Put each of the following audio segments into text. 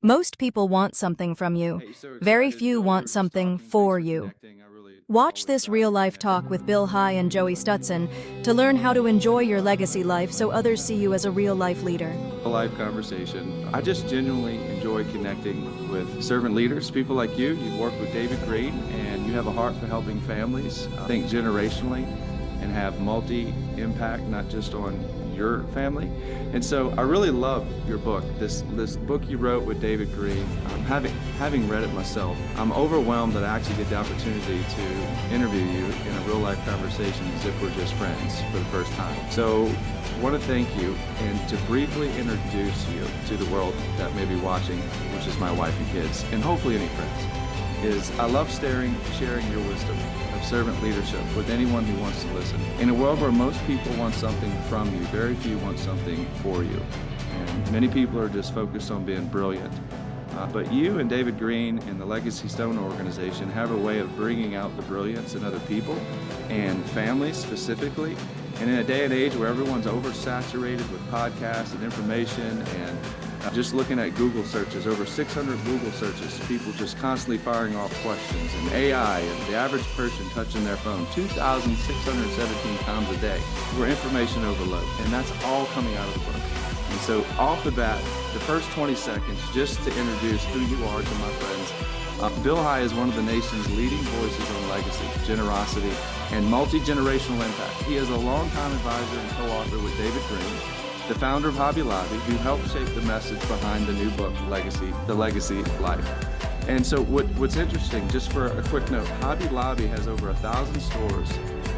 Most people want something from you. Hey, so Very excited. few Bill, we want were just something talking. Thanks for for you. connecting. I really Watch always this value real-life connecting talk with with you. Bill High and Joey Stutson to learn how to enjoy your legacy life so others see you as a real-life leader. A live conversation. I just genuinely enjoy connecting with servant leaders, people like you. You've worked with David Green, and you have a heart for helping families think generationally and have multi-impact, not just on your family. And so I really love your book, this book you wrote with David Green. Having read it myself, I'm overwhelmed that I actually get the opportunity to interview you in a real life conversation as if we're just friends for the first time. So I want to thank you and to briefly introduce you to the world that may be watching, which is my wife and kids, and hopefully any friends, is I love sharing your wisdom of servant leadership with anyone who wants to listen. In a world where most people want something from you, very few want something for you. And many people are just focused on being brilliant. But you and David Green and the Legacy Stone organization have a way of bringing out the brilliance in other people and families specifically. And in a day and age where everyone's oversaturated with podcasts and information and just looking at Google searches, over 600 Google searches, people just constantly firing off questions, and AI, and the average person touching their phone 2,617 times a day. We're information overload, and that's all coming out of the book. And so off the bat, the first 20 seconds, just to introduce who you are to my friends. Bill High is one of the nation's leading voices on legacy, generosity, and multi-generational impact. He is a longtime advisor and co-author with David Green, the founder of Hobby Lobby, who helped shape the message behind the new book, The Legacy Life. And so what's interesting, just for a quick note, Hobby Lobby has over 1,000 stores.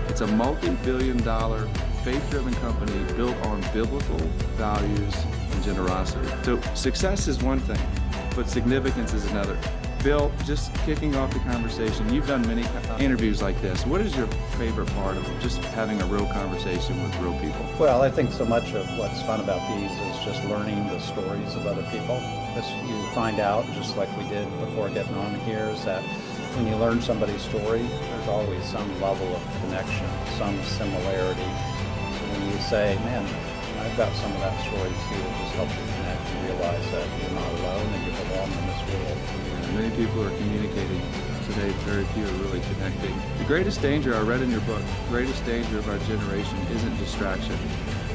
It's a multi-billion-dollar faith-driven company built on biblical values and generosity. So success is one thing, but significance is another. Bill, just kicking off the conversation, you've done many interviews like this. What is your favorite part of just having a real conversation with real people? Well, I think so much of what's fun about these is just learning the stories of other people. As you find out, just like we did before getting on here, is that when you learn somebody's story, there's always some level of connection, some similarity. So when you say, man, I've got some of that story too, it just helps you connect and realize that you're not alone and you belong in this world. Many people are communicating today, very few are really connecting. The greatest danger, I read in your book, the greatest danger of our generation isn't distraction.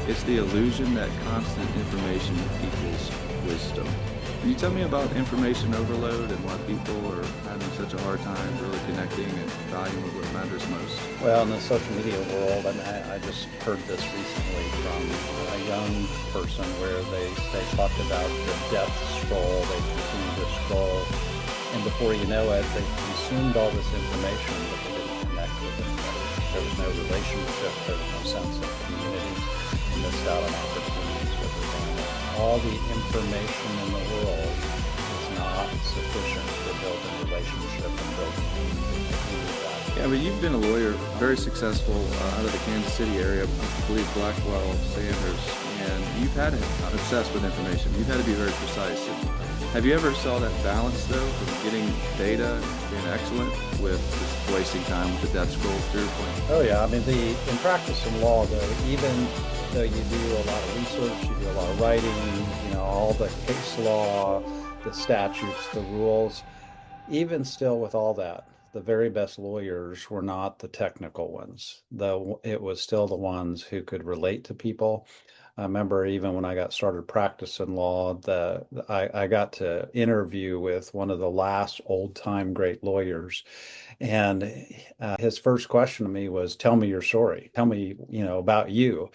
It's the illusion that constant information equals wisdom. Can you tell me about information overload and why people are having such a hard time really connecting and valuing what matters most? Well, in the social media world, I just heard this recently from a young person where they talked about the death scroll. They continue to scroll. And before you know it, they consumed all this information, but they didn't connect with it. There was no relationship, there was no sense of community, and missed out on opportunities with their family. All the information in the world is not sufficient for building relationship and building community. Yeah, but you've been a lawyer, very successful out of the Kansas City area, I believe Blackwell, Sanders, and you've had to obsess with information. You've had to be very precise. Have you ever saw that balance, though, from getting data, being excellent, with just wasting time with the death scroll to your point? Oh, yeah. I mean, in practice in law, though, even though you do a lot of research, you do a lot of writing, all the case law, the statutes, the rules, even still with all that, the very best lawyers were not the technical ones, though it was still the ones who could relate to people. I remember even when I got started practicing law, I got to interview with one of the last old-time great lawyers. And his first question to me was, tell me your story. Tell me, about you.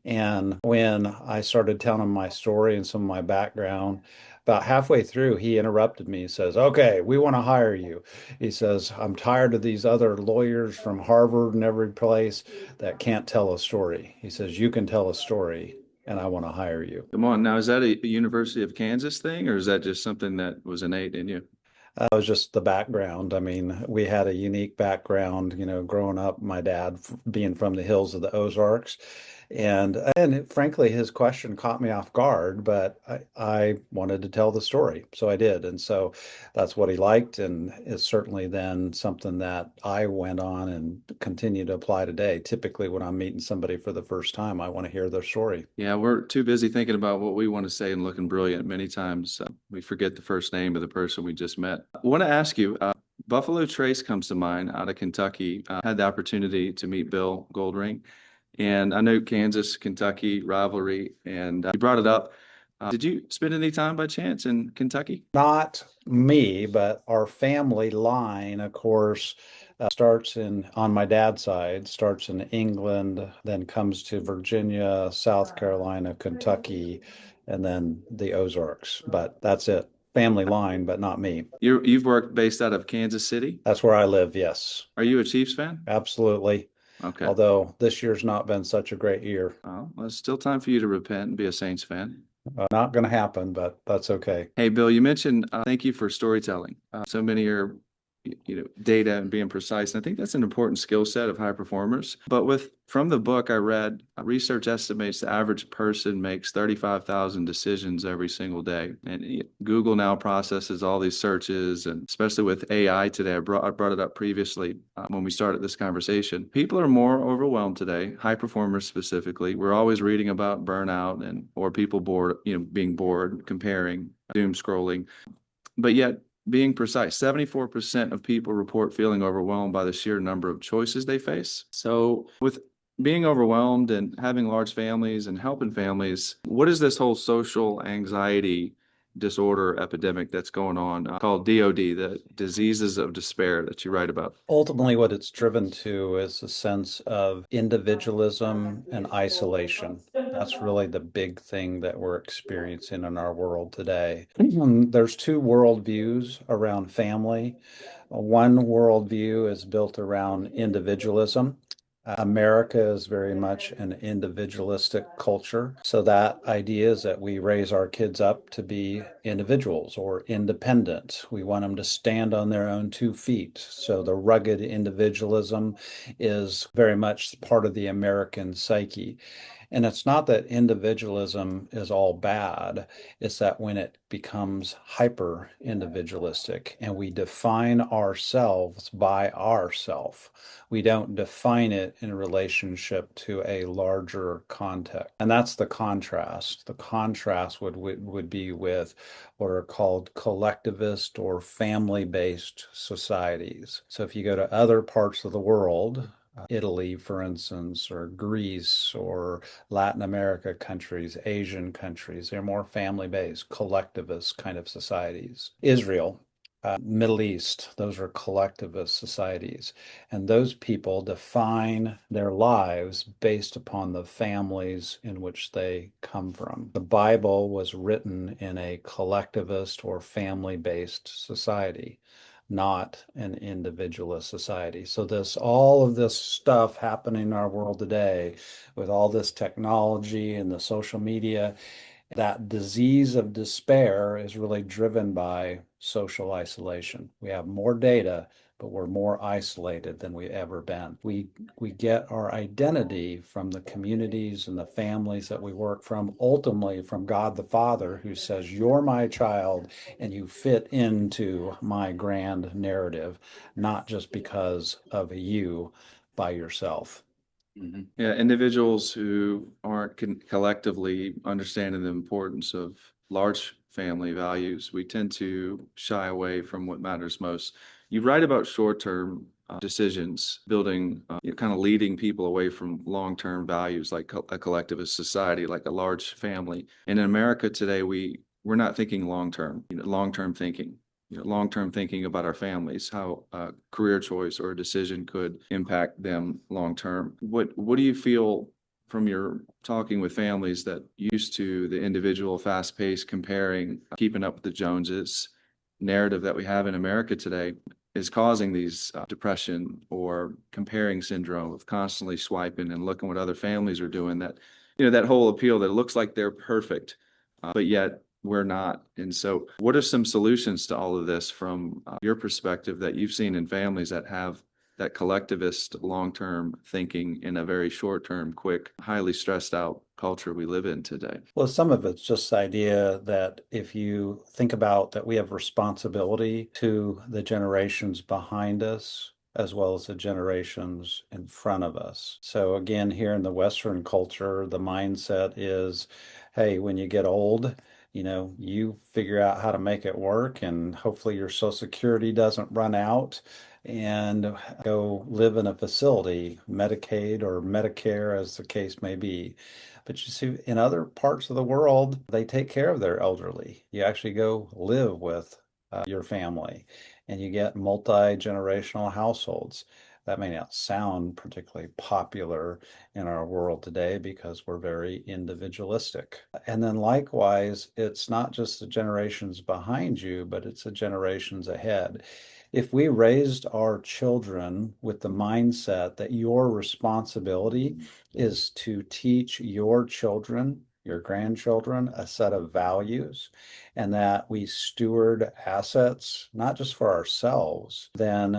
And when I started telling him my story and some of my background, about halfway through, he interrupted me. He says, okay, we want to hire you. He says, I'm tired of these other lawyers from Harvard and every place that can't tell a story. He says, you can tell a story, and I want to hire you. Come on, now, is that a University of Kansas thing, or is that just something that was innate in you? It was just the background. I mean, we had a unique background, growing up, my dad being from the hills of the Ozarks. And frankly, his question caught me off guard, but I wanted to tell the story, so I did. And so that's what he liked, and it's certainly then something that I went on and continue to apply today. Typically, when I'm meeting somebody for the first time, I want to hear their story. Yeah, we're too busy thinking about what we want to say and looking brilliant. Many times we forget the first name of the person we just met. I want to ask you, Buffalo Trace comes to mind out of Kentucky. I had the opportunity to meet Bill Goldring, and I know Kansas, Kentucky rivalry, and you brought it up. Did you spend any time by chance in Kentucky? Not me, but our family line, of course, starts on my dad's side, starts in England, then comes to Virginia, South Carolina, Kentucky, and then the Ozarks. But that's it. Family line, but not me. You've worked based out of Kansas City. That's where I live, yes. Are you a Chiefs fan? Absolutely. Okay. Although this year's not been such a great year. Well, it's still time for you to repent and be a Saints fan. Not going to happen, but that's okay. Hey, Bill, you mentioned thank you for storytelling. So many are, data and being precise. And I think that's an important skill set of high performers. But from the book I read, research estimates the average person makes 35,000 decisions every single day. And Google now processes all these searches, and especially with AI today, I brought it up previously when we started this conversation. People are more overwhelmed today, high performers specifically. We're always reading about burnout or people bored, being bored, comparing, doom scrolling. But yet, being precise, 74% of people report feeling overwhelmed by the sheer number of choices they face. So, with being overwhelmed and having large families and helping families, what is this whole social anxiety disorder epidemic that's going on called DOD, the diseases of despair that you write about? Ultimately, what it's driven to is a sense of individualism and isolation. That's really the big thing that we're experiencing in our world today. There's two worldviews around family. One worldview is built around individualism. America is very much an individualistic culture. So that idea is that we raise our kids up to be individuals or independent. We want them to stand on their own 2 feet. So the rugged individualism is very much part of the American psyche. And it's not that individualism is all bad, it's that when it becomes hyper individualistic and we define ourselves by ourself, we don't define it in relationship to a larger context. And that's the contrast. The contrast would be with what are called collectivist or family-based societies. So if you go to other parts of the world, Italy, for instance, or Greece, or Latin America countries, Asian countries, they're more family-based, collectivist kind of societies. Israel, Middle East, those are collectivist societies. And those people define their lives based upon the families in which they come from. The Bible was written in a collectivist or family-based society, not an individualist society. So all of this stuff happening in our world today with all this technology and the social media, that disease of despair is really driven by social isolation. We have more data, but we're more isolated than we've ever been. We get our identity from the communities and the families that we work from, ultimately from God the Father, who says, "You're my child and you fit into my grand narrative," not just because of you by yourself. Yeah, individuals who aren't collectively understanding the importance of large family values, we tend to shy away from what matters most. You write about short-term decisions, building, kind of leading people away from long-term values like a collectivist society, like a large family. And in America today, we're not thinking long-term, long-term thinking. Long-term thinking about our families, how a career choice or a decision could impact them long-term. What do you feel from your talking with families that used to the individual fast-paced comparing, keeping up with the Joneses narrative that we have in America today is causing these depression or comparing syndrome of constantly swiping and looking what other families are doing, that, that whole appeal that it looks like they're perfect, but yet we're not. And so what are some solutions to all of this from your perspective that you've seen in families that have that collectivist long-term thinking in a very short-term, quick, highly stressed out culture we live in today. Well, some of it's just the idea that if you think about that we have responsibility to the generations behind us as well as the generations in front of us. So again, here in the Western culture, the mindset is, hey, when you get old, you figure out how to make it work, and hopefully your Social Security doesn't run out, and go live in a facility, Medicaid or Medicare, as the case may be. But you see, in other parts of the world, they take care of their elderly. You actually go live with your family, and you get multi-generational households. That may not sound particularly popular in our world today because we're very individualistic. And then likewise, it's not just the generations behind you, but it's the generations ahead. If we raised our children with the mindset that your responsibility is to teach your children, your grandchildren, a set of values, and that we steward assets, not just for ourselves, then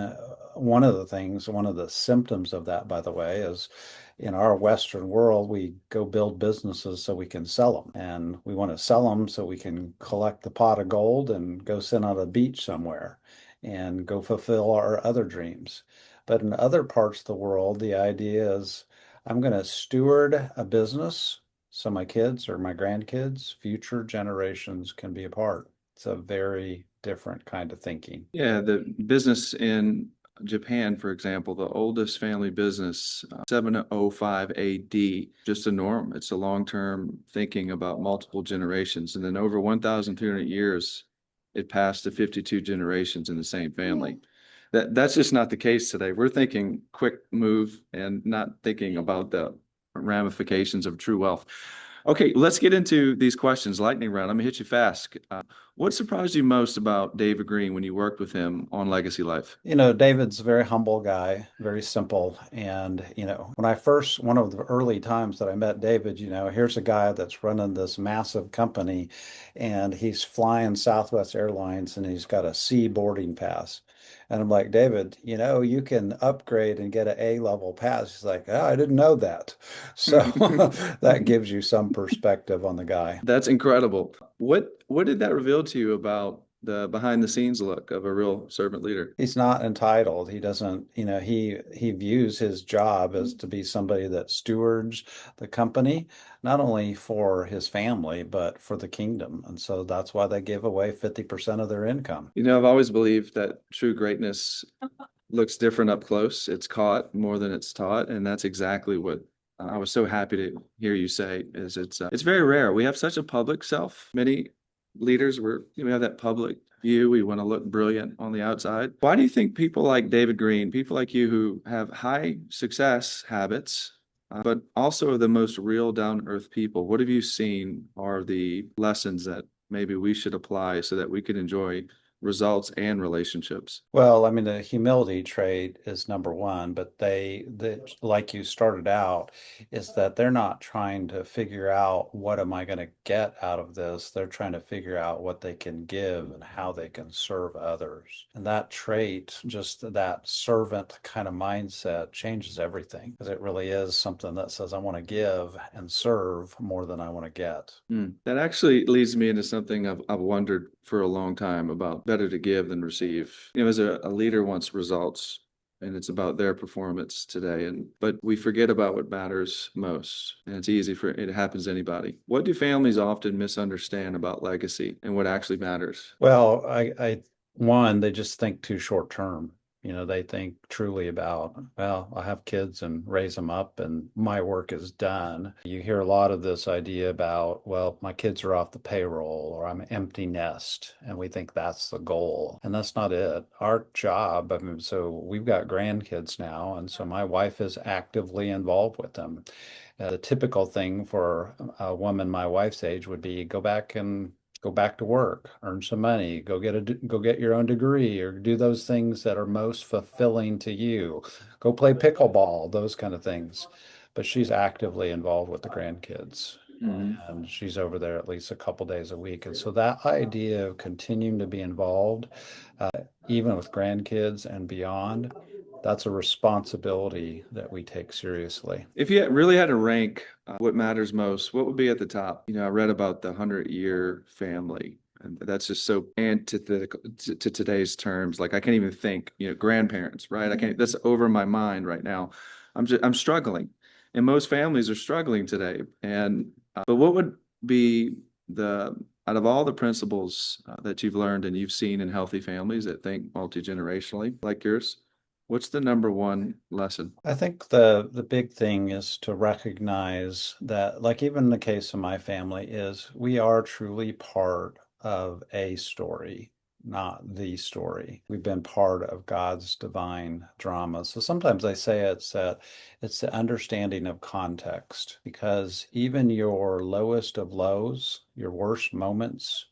one of the symptoms of that, by the way, is in our Western world, we go build businesses so we can sell them. And we want to sell them so we can collect the pot of gold and go sit on a beach somewhere and go fulfill our other dreams. But in other parts of the world, the idea is I'm going to steward a business so my kids or my grandkids, future generations can be a part. It's a very different kind of thinking. Yeah, the business in Japan, for example, the oldest family business, 705 AD, just a norm. It's a long-term thinking about multiple generations. And then over 1,300 years, it passed to 52 generations in the same family. That's just not the case today. We're thinking quick move and not thinking about the ramifications of true wealth. Okay, let's get into these questions. Lightning round. I'm gonna hit you fast. What surprised you most about David Green when you worked with him on Legacy Life? David's a very humble guy, very simple. And, one of the early times that I met David, here's a guy that's running this massive company, and he's flying Southwest Airlines, and he's got a C boarding pass. And I'm like, David, you can upgrade and get an A-level pass. He's like, oh, I didn't know that. So that gives you some perspective on the guy. That's incredible. What did that reveal to you about the behind the scenes look of a real servant leader? He's not entitled. He doesn't, he views his job as to be somebody that stewards the company, not only for his family, but for the kingdom. And so that's why they give away 50% of their income. I've always believed that true greatness looks different up close. It's caught more than it's taught, and that's exactly what I was so happy to hear you say. Is it's very rare. We have such a public self. Many leaders we have that public view. We want to look brilliant on the outside. Why do you think people like David Green, people like you who have high success habits, but also are the most real down to earth people, what have you seen are the lessons that maybe we should apply so that we can enjoy results and relationships? Well, I mean, the humility trait is number one, but like you started out, is that they're not trying to figure out what am I going to get out of this. They're trying to figure out what they can give and how they can serve others. And that trait, just that servant kind of mindset, changes everything, because it really is something that says, I want to give and serve more than I want to get. That actually leads me into something I've wondered for a long time about better to give than receive. As a leader wants results, and it's about their performance today, but we forget about what matters most, and it happens to anybody. What do families often misunderstand about legacy and what actually matters? Well, one, they just think too short term. They think truly about, well, I have kids and raise them up and my work is done. You hear a lot of this idea about, well, my kids are off the payroll or I'm an empty nest. And we think that's the goal. And that's not it. Our job, I mean, so we've got grandkids now. And so my wife is actively involved with them. The typical thing for a woman my wife's age would be go back to work, earn some money, go get your own degree, or do those things that are most fulfilling to you. Go play pickleball, those kind of things. But she's actively involved with the grandkids. And she's over there at least a couple days a week. And so that idea of continuing to be involved, even with grandkids and beyond, That's a responsibility that we take seriously. If you really had to rank what matters most, what would be at the top? I read about the 100-year family, and that's just so antithetical to today's terms. Like I can't even think, grandparents, right? I can't, that's over my mind right now. I'm struggling, and most families are struggling today. And but what would be the out of all the principles that you've learned and you've seen in healthy families that think multi-generationally like yours? What's the number one lesson? I think the big thing is to recognize that, like even in the case of my family, is we are truly part of a story, not the story. We've been part of God's divine drama. So sometimes I say it's the understanding of context, because even your lowest of lows, your worst moments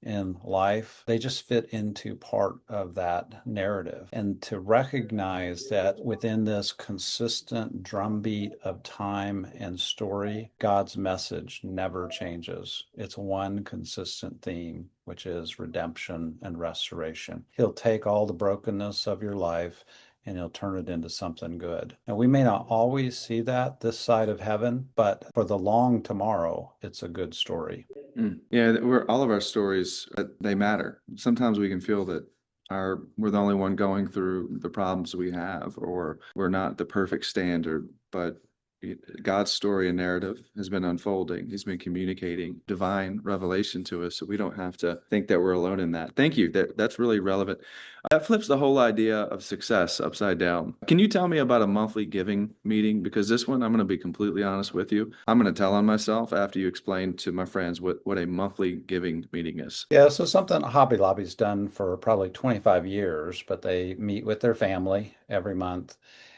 in life, they just fit into part of that narrative. And to recognize that within this consistent drumbeat of time and story, God's message never changes. It's one consistent theme, which is redemption and restoration. He'll take all the brokenness of your life and he'll turn it into something good. And we may not always see that this side of heaven, but for the long tomorrow, it's a good story. Yeah, all of our stories, they matter. Sometimes we can feel that we're the only one going through the problems we have, or we're not the perfect standard, but God's story and narrative has been unfolding. He's been communicating divine revelation to us, so we don't have to think that we're alone in that. Thank you. That's really relevant. That flips the whole idea of success upside down. Can you tell me about a monthly giving meeting? Because this one, I'm going to be completely honest with you. I'm going to tell on myself after you explain to my friends what a monthly giving meeting is. Yeah, so something Hobby Lobby's done for probably 25 years, but they meet with their family every month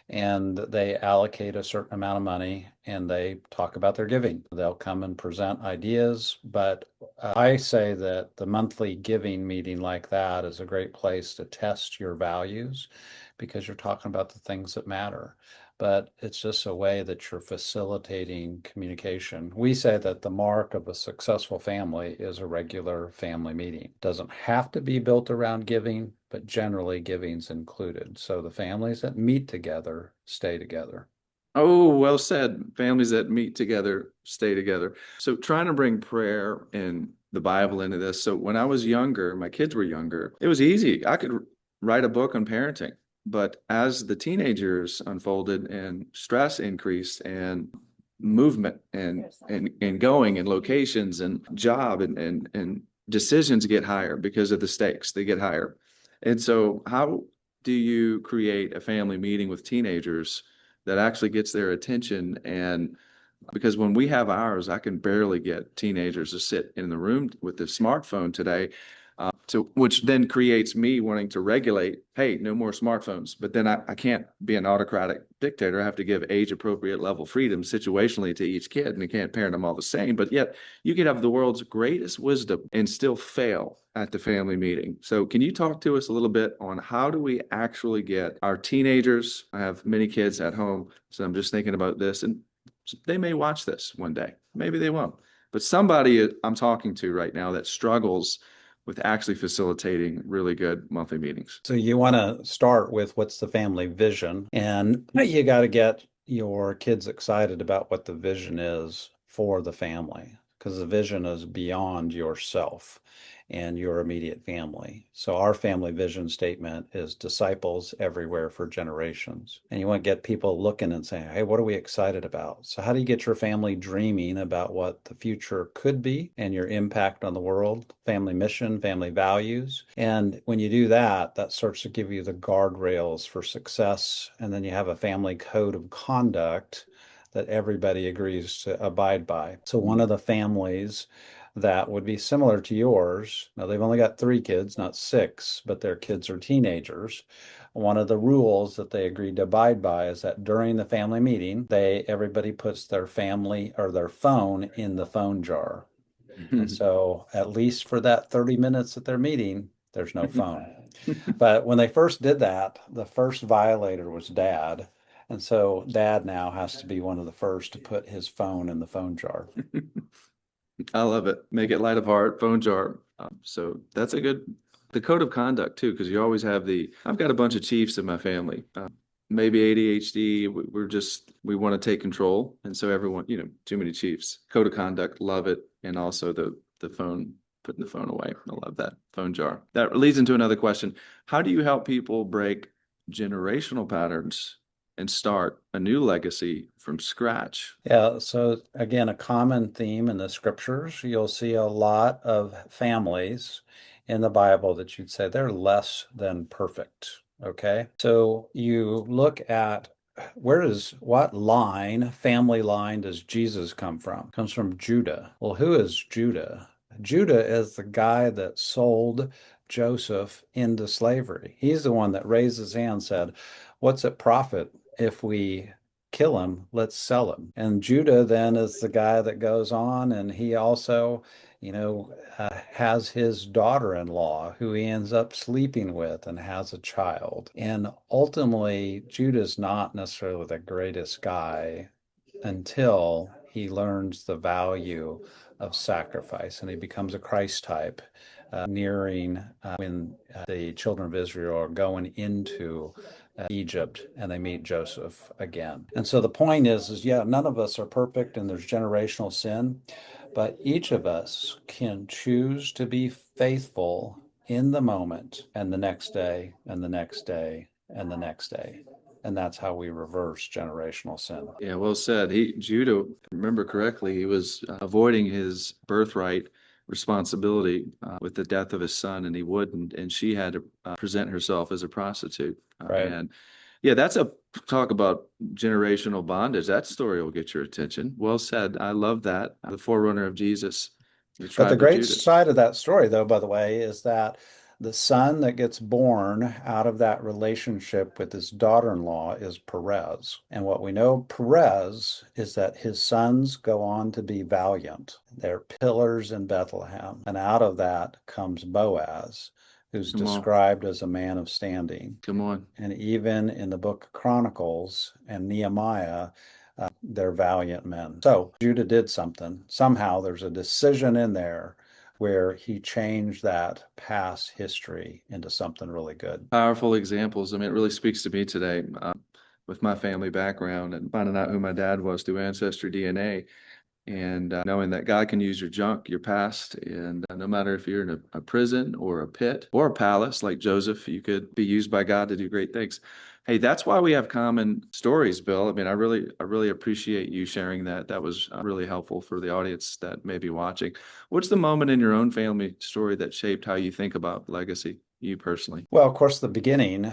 and they allocate a certain amount of money and they talk about their giving. They'll come and present ideas, but I say that the monthly giving meeting like that is a great place to test your values, because you're talking about the things that matter. But it's just a way that you're facilitating communication. We say that the mark of a successful family is a regular family meeting. It doesn't have to be built around giving, but generally giving's included. So the families that meet together stay together. Oh, well said. Families that meet together stay together. So trying to bring prayer and the Bible into this. So when I was younger, my kids were younger, it was easy. I could write a book on parenting. But as the teenagers unfolded and stress increased and movement and going and locations and job and decisions get higher because of the stakes, they get higher. And so how do you create a family meeting with teenagers that actually gets their attention? And because when we have ours, I can barely get teenagers to sit in the room with the smartphone today, which then creates me wanting to regulate, hey, no more smartphones. But then I can't be an autocratic dictator. I have to give age appropriate level freedom situationally to each kid, and I can't parent them all the same. But yet you could have the world's greatest wisdom and still fail at the family meeting. So can you talk to us a little bit on how do we actually get our teenagers? I have many kids at home, so I'm just thinking about this, and they may watch this one day. Maybe they won't. But somebody I'm talking to right now that struggles with actually facilitating really good monthly meetings. So you want to start with what's the family vision, and you got to get your kids excited about what the vision is for the family, because the vision is beyond yourself and your immediate family. So our family vision statement is disciples everywhere for generations. And you want to get people looking and saying, hey, what are we excited about? So how do you get your family dreaming about what the future could be and your impact on the world, family mission, family values? And when you do that, that starts to give you the guardrails for success. And then you have a family code of conduct that everybody agrees to abide by. So one of the families that would be similar to yours. Now, they've only got 3 kids, not 6, but their kids are teenagers. One of the rules that they agreed to abide by is that during the family meeting, everybody puts their family or their phone in the phone jar. And so at least for that 30 minutes at their meeting, there's no phone. But when they first did that, the first violator was dad. And so dad now has to be one of the first to put his phone in the phone jar. I love it. Make it light of heart, phone jar. So the code of conduct too, because you always have I've got a bunch of chiefs in my family. maybe ADHD. We want to take control. And so everyone, too many chiefs. Code of conduct, love it. And also the phone, putting the phone away. I love that phone jar. That leads into another question. How do you help people break generational patterns and start a new legacy from scratch? Yeah, so again, a common theme in the scriptures, you'll see a lot of families in the Bible that you'd say they're less than perfect. Okay. So you look at what family line does Jesus come from? Comes from Judah. Well, who is Judah? Judah is the guy that sold Joseph into slavery. He's the one that raised his hand and said, "What's it profit if we kill him, let's sell him." And Judah then is the guy that goes on, and he also, has his daughter-in-law who he ends up sleeping with and has a child. And ultimately, Judah's not necessarily the greatest guy until he learns the value of sacrifice and he becomes a Christ type, nearing when the children of Israel are going into Egypt and they meet Joseph again. And so the point is yeah, none of us are perfect and there's generational sin, but each of us can choose to be faithful in the moment and the next day and the next day and the next day. And that's how we reverse generational sin. Yeah, well said. Judah, remember correctly, he was avoiding his birthright responsibility with the death of his son, and he wouldn't. And she had to present herself as a prostitute. Right. And yeah, that's a talk about generational bondage. That story will get your attention. Well said. I love that. The forerunner of Jesus, the But the tribe of great Judah. side of that story, though, by the way, is that the son that gets born out of that relationship with his daughter-in-law is Perez. And what we know Perez is that his sons go on to be valiant. They're pillars in Bethlehem. And out of that comes Boaz, who's Come on. described as a man of standing. Come on. And even in the book of Chronicles and Nehemiah, they're valiant men. So Judah did something. Somehow there's a decision in there where he changed that past history into something really good. Powerful examples. I mean, it really speaks to me today with my family background and finding out who my dad was through Ancestry DNA. And knowing that God can use your junk, your past, and no matter if you're in a prison or a pit or a palace like Joseph, you could be used by God to do great things. Hey, that's why we have common stories, Bill. I mean, I really appreciate you sharing that. That was really helpful for the audience that may be watching. What's the moment in your own family story that shaped how you think about legacy, you personally? Well, of course, the beginning,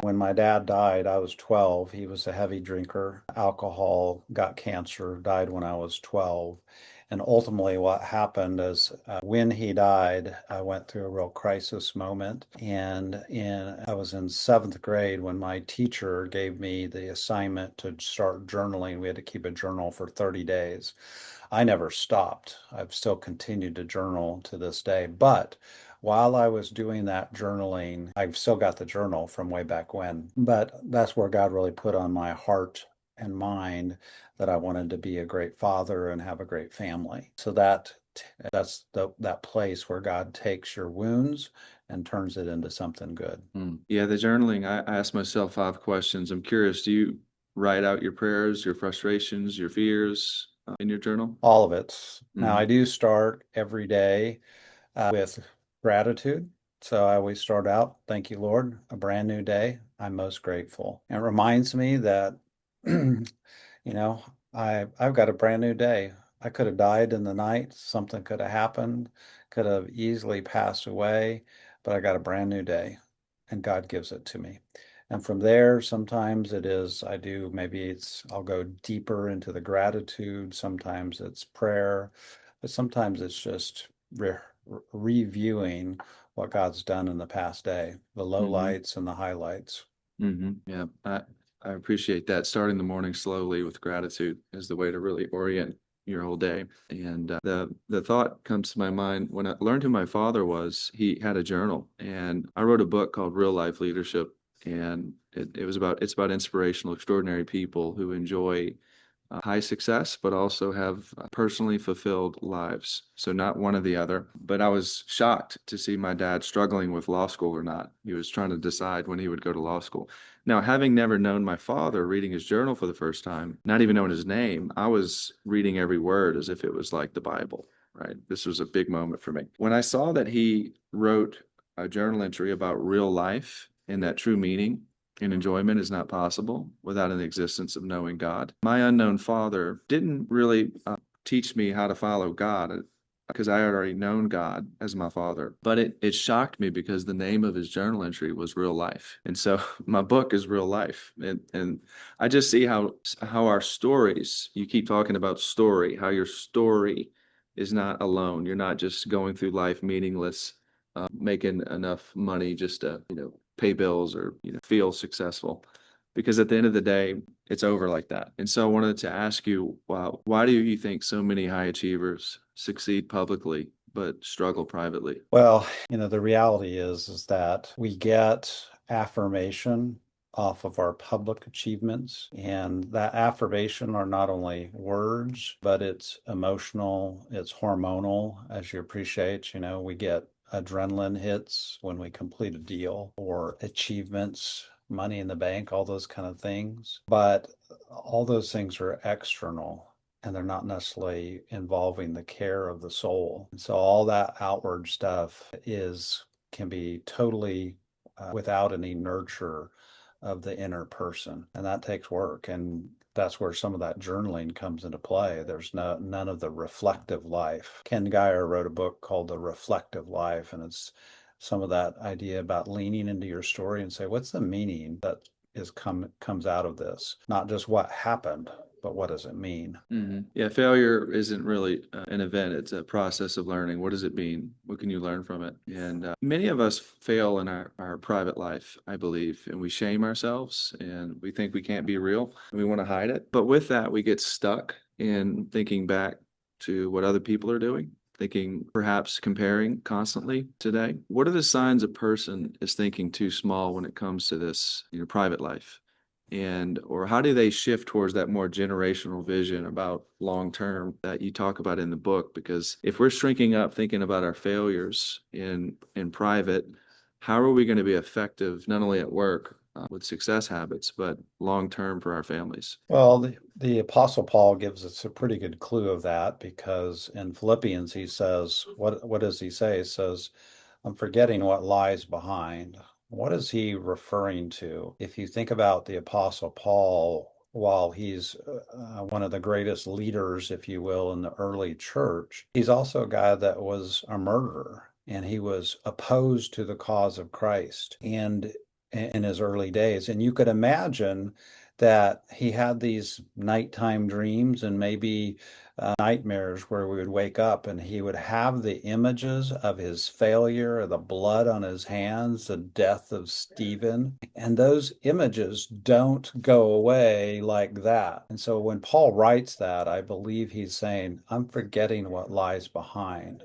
when my dad died, I was 12. He was a heavy drinker, alcohol, got cancer, died when I was 12. And ultimately, what happened is when he died, I went through a real crisis moment. And I was in seventh grade when my teacher gave me the assignment to start journaling. We had to keep a journal for 30 days. I never stopped. I've still continued to journal to this day. But while I was doing that journaling, I've still got the journal from way back when, but that's where God really put on my heart and mind that I wanted to be a great father and have a great family. So that's that place where God takes your wounds and turns it into something good. Yeah, the journaling, I asked myself 5 questions. I'm curious, do you write out your prayers, your frustrations, your fears in your journal? All of it. Now, I do start every day with gratitude. So I always start out, thank you, Lord, a brand new day. I'm most grateful. And it reminds me that, I've got a brand new day. I could have died in the night. Something could have happened, could have easily passed away, but I got a brand new day and God gives it to me. And from there, sometimes I'll go deeper into the gratitude. Sometimes it's prayer, but sometimes it's just reviewing what God's done in the past day, the lowlights and the highlights. Yeah, I appreciate that. Starting the morning slowly with gratitude is the way to really orient your whole day. And the thought comes to my mind when I learned who my father was. He had a journal, and I wrote a book called Real Life Leadership, and it's about inspirational, extraordinary people who enjoy high success, but also have personally fulfilled lives. So not one or the other. But I was shocked to see my dad struggling with law school or not. He was trying to decide when he would go to law school. Now, having never known my father, reading his journal for the first time, not even knowing his name, I was reading every word as if it was like the Bible, right? This was a big moment for me. When I saw that he wrote a journal entry about real life and that true meaning and enjoyment is not possible without an existence of knowing God. My unknown father didn't really teach me how to follow God because I had already known God as my father. But it shocked me because the name of his journal entry was real life. And so my book is real life. And I just see how our stories, you keep talking about story, how your story is not alone. You're not just going through life meaningless, making enough money just to, pay bills or, feel successful. Because at the end of the day, it's over like that. And so I wanted to ask you, wow, why do you think so many high achievers succeed publicly but struggle privately? Well, the reality is that we get affirmation off of our public achievements, and that affirmation are not only words, but it's emotional, it's hormonal, as you appreciate. We get adrenaline hits when we complete a deal or achievements, money in the bank, all those kind of things. But all those things are external, and they're not necessarily involving the care of the soul. And so all that outward stuff can be totally without any nurture of the inner person, and that takes work. And that's where some of that journaling comes into play. There's none of the reflective life. Ken Geyer wrote a book called The Reflective Life, and it's some of that idea about leaning into your story and say, what's the meaning that comes out of this? Not just what happened, but what does it mean? Yeah, failure isn't really an event. It's a process of learning. What does it mean? What can you learn from it? And many of us fail in our private life, I believe, and we shame ourselves and we think we can't be real and we want to hide it. But with that, we get stuck in thinking back to what other people are doing, thinking perhaps comparing constantly today. What are the signs a person is thinking too small when it comes to this, private life? And or how do they shift towards that more generational vision about long term that you talk about in the book? Because if we're shrinking up thinking about our failures in private, how are we going to be effective not only at work with success habits, but long term for our families? Well, the Apostle Paul gives us a pretty good clue of that, because in Philippians he says, what does he say? He says, I'm forgetting what lies behind. What is he referring to? If you think about the Apostle Paul, while he's one of the greatest leaders, if you will, in the early church, he's also a guy that was a murderer, and he was opposed to the cause of Christ and in his early days. And you could imagine that he had these nighttime dreams and maybe nightmares where we would wake up and he would have the images of his failure, the blood on his hands, the death of Stephen. And those images don't go away like that. And so when Paul writes that, I believe he's saying, I'm forgetting what lies behind.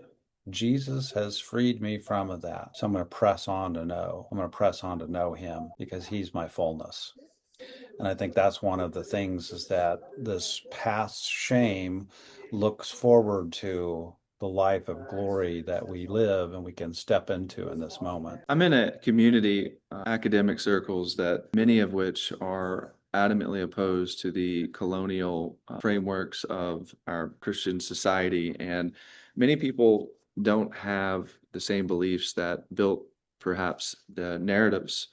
Jesus has freed me from that. So I'm going to press on to know. I'm going to press on to know him because he's my fullness. And I think that's one of the things, is that this past shame looks forward to the life of glory that we live and we can step into in this moment. I'm in a community, academic circles that many of which are adamantly opposed to the colonial frameworks of our Christian society. And many people don't have the same beliefs that built perhaps the narratives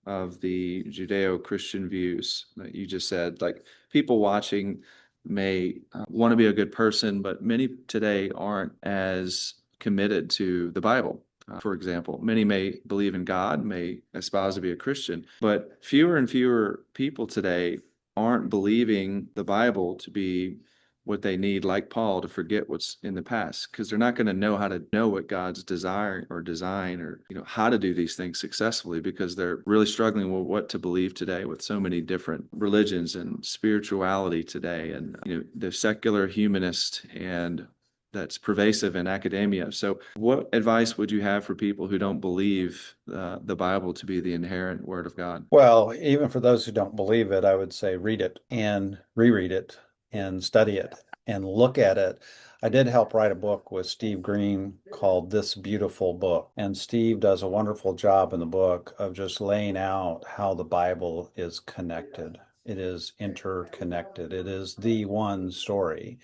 of the Judeo-Christian views that you just said. Like, people watching may want to be a good person, but many today aren't as committed to the Bible. For example, many may believe in God, may espouse to be a Christian, but fewer and fewer people today aren't believing the Bible to be what they need, like Paul, to forget what's in the past, because they're not going to know how to know what God's desire or design, or how to do these things successfully, because they're really struggling with what to believe today with so many different religions and spirituality today, and the secular humanist and that's pervasive in academia. So what advice would you have for people who don't believe the Bible to be the inerrant word of God? Well, even for those who don't believe it, I would say read it and reread it and study it and look at it. I did help write a book with Steve Green called This Beautiful Book. And Steve does a wonderful job in the book of just laying out how the Bible is connected. It is interconnected. It is the one story.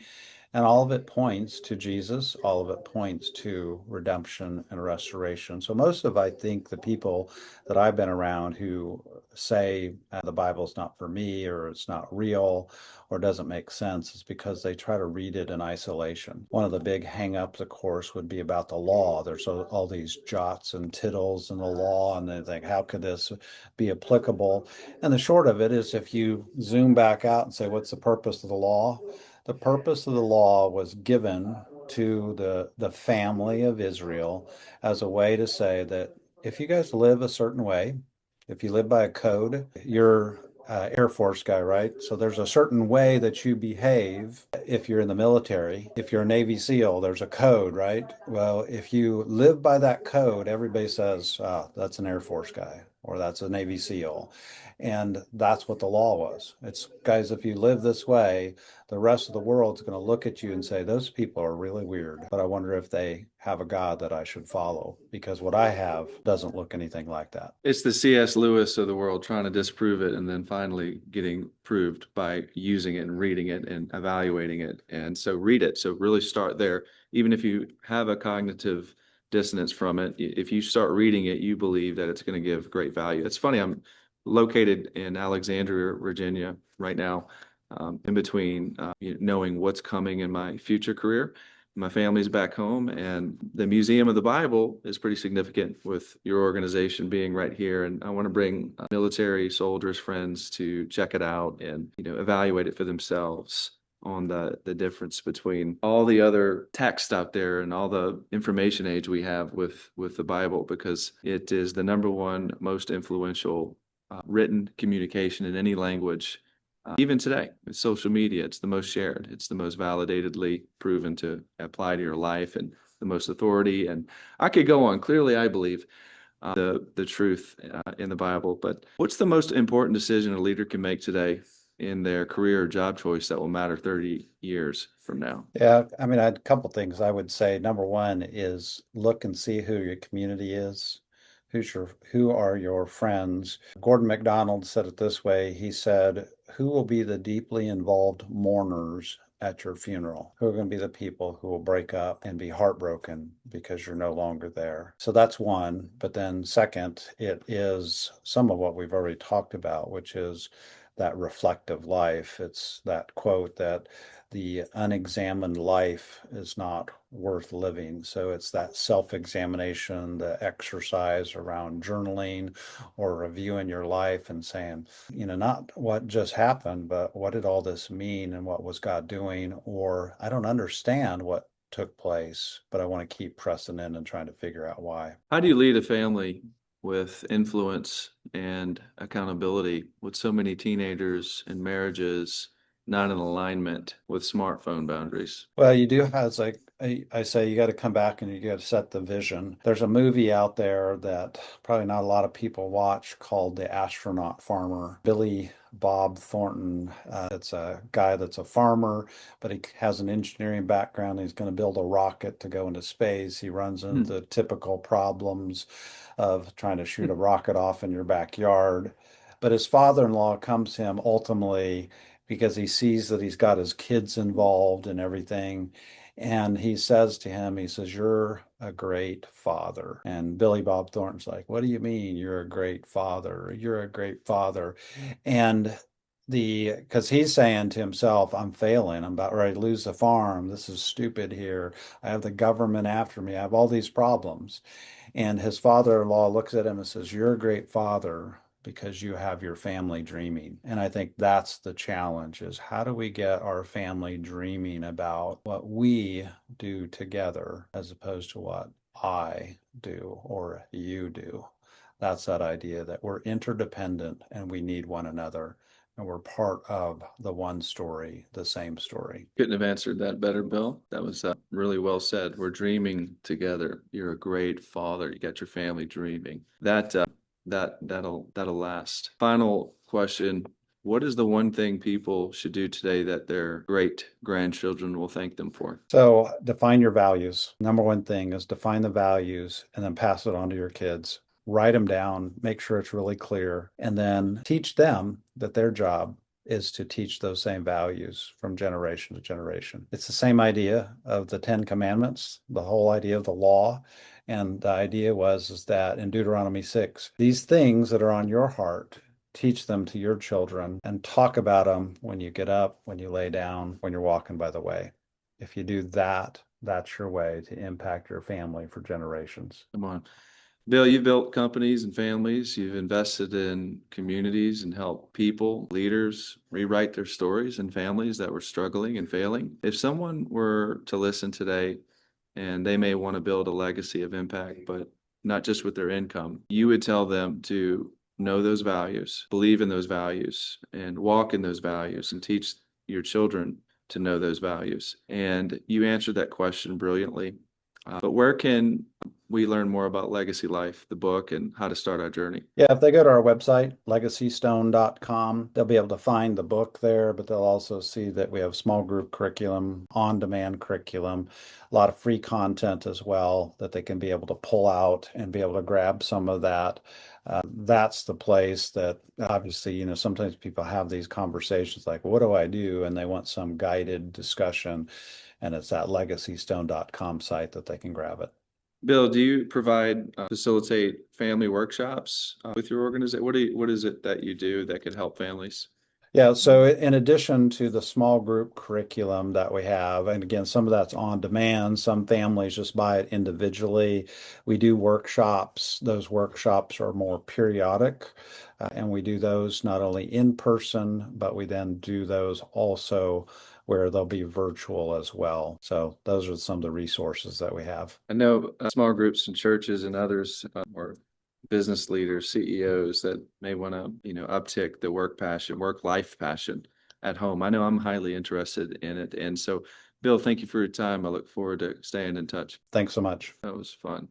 And all of it points to Jesus, all of it points to redemption and restoration. So most of, I think, the people that I've been around who say the Bible's not for me or it's not real or doesn't make sense is because they try to read it in isolation. One of the big hang-ups, of course, would be about the law. There's all these jots and tittles in the law, and they think, how could this be applicable? And the short of it is if you zoom back out and say, what's the purpose of the law? The purpose of the law was given to the family of Israel as a way to say that if you guys live a certain way, if you live by a code, you're Air Force guy, right? So there's a certain way that you behave if you're in the military. If you're a Navy SEAL, there's a code, right? Well, if you live by that code, everybody says, oh, that's an Air Force guy or that's a Navy SEAL. And that's what the law was. It's, guys, if you live this way, the rest of the world's going to look at you and say, those people are really weird, but I wonder if they have a God that I should follow, because what I have doesn't look anything like that. It's the C.S. Lewis of the world trying to disprove it and then finally getting proved by using it and reading it and evaluating it. And so read it. So really start there. Even if you have a cognitive dissonance from it, if you start reading it, you believe that it's going to give great value. It's funny, I'm located in Alexandria, Virginia right now, in between knowing what's coming in my future career. My family's back home, and the Museum of the Bible is pretty significant with your organization being right here. And I want to bring military soldiers, friends to check it out and evaluate it for themselves on the difference between all the other text out there and all the information age we have with the Bible, because it is the number one most influential written communication in any language. Even today, with social media, it's the most shared. It's the most validatedly proven to apply to your life and the most authority. And I could go on. Clearly, I believe the truth in the Bible. But what's the most important decision a leader can make today in their career or job choice that will matter 30 years from now? Yeah, I mean, I had a couple things I would say. Number one is look and see who your community is. Who are your friends? Gordon MacDonald said it this way. He said, who will be the deeply involved mourners at your funeral? Who are going to be the people who will break up and be heartbroken because you're no longer there? So that's one. But then second, it is some of what we've already talked about, which is that reflective life. It's that quote that the unexamined life is not worth living. So it's that self-examination, the exercise around journaling or reviewing your life and saying, not what just happened, but what did all this mean and what was God doing? Or I don't understand what took place, but I want to keep pressing in and trying to figure out why. How do you lead a family with influence and accountability with so many teenagers and marriages not in alignment with smartphone boundaries? Well, you do have, like I say, you got to come back and you got to set the vision. There's a movie out there that probably not a lot of people watch called The Astronaut Farmer. Billy Bob Thornton. It's a guy that's a farmer, but he has an engineering background. He's going to build a rocket to go into space. He runs into the typical problems of trying to shoot a rocket off in your backyard. But his father-in-law comes to him ultimately because he sees that he's got his kids involved and everything. And he says to him, he says, you're a great father. And Billy Bob Thornton's like, what do you mean you're a great father? You're a great father. And because he's saying to himself, I'm failing. I'm about ready to lose the farm. This is stupid here. I have the government after me. I have all these problems. And his father-in-law looks at him and says, you're a great father because you have your family dreaming. And I think that's the challenge, is how do we get our family dreaming about what we do together as opposed to what I do or you do? That's that idea that we're interdependent and we need one another. And we're part of the one story, the same story. Couldn't have answered that better, Bill. That was really well said. We're dreaming together. You're a great father. You got your family dreaming. That'll last. Final question. what is the one thing people should do today that their great grandchildren will thank them for? So define your values. Number one thing is define the values and then pass it on to your kids. Write them down, make sure it's really clear, and then teach them that their job is to teach those same values from generation to generation. It's the same idea of the Ten Commandments, the whole idea of the law. And the idea is that in Deuteronomy 6, these things that are on your heart, teach them to your children and talk about them when you get up, when you lay down, when you're walking by the way. If you do that, that's your way to impact your family for generations. Come on. Bill, you've built companies and families, you've invested in communities and helped people, leaders rewrite their stories and families that were struggling and failing. If someone were to listen today and they may want to build a legacy of impact, but not just with their income, you would tell them to know those values, believe in those values, and walk in those values and teach your children to know those values. And you answered that question brilliantly. But where can we learn more about Legacy Life, the book, and how to start our journey? Yeah, if they go to our website, legacystone.com, they'll be able to find the book there, but they'll also see that we have small group curriculum, on-demand curriculum, a lot of free content as well that they can be able to pull out and be able to grab some of that. That's the place that obviously, sometimes people have these conversations like, what do I do? And they want some guided discussion. And it's that legacystone.com site that they can grab it. Bill, do you facilitate family workshops with your organization? What is it that you do that could help families? Yeah, so in addition to the small group curriculum that we have, and again, some of that's on demand, some families just buy it individually. We do workshops. Those workshops are more periodic, and we do those not only in person, but we then do those also where they'll be virtual as well. So those are some of the resources that we have. I know small groups and churches and others or business leaders, CEOs that may want to, uptick the work life passion at home. I know I'm highly interested in it. And so, Bill, thank you for your time. I look forward to staying in touch. Thanks so much. That was fun.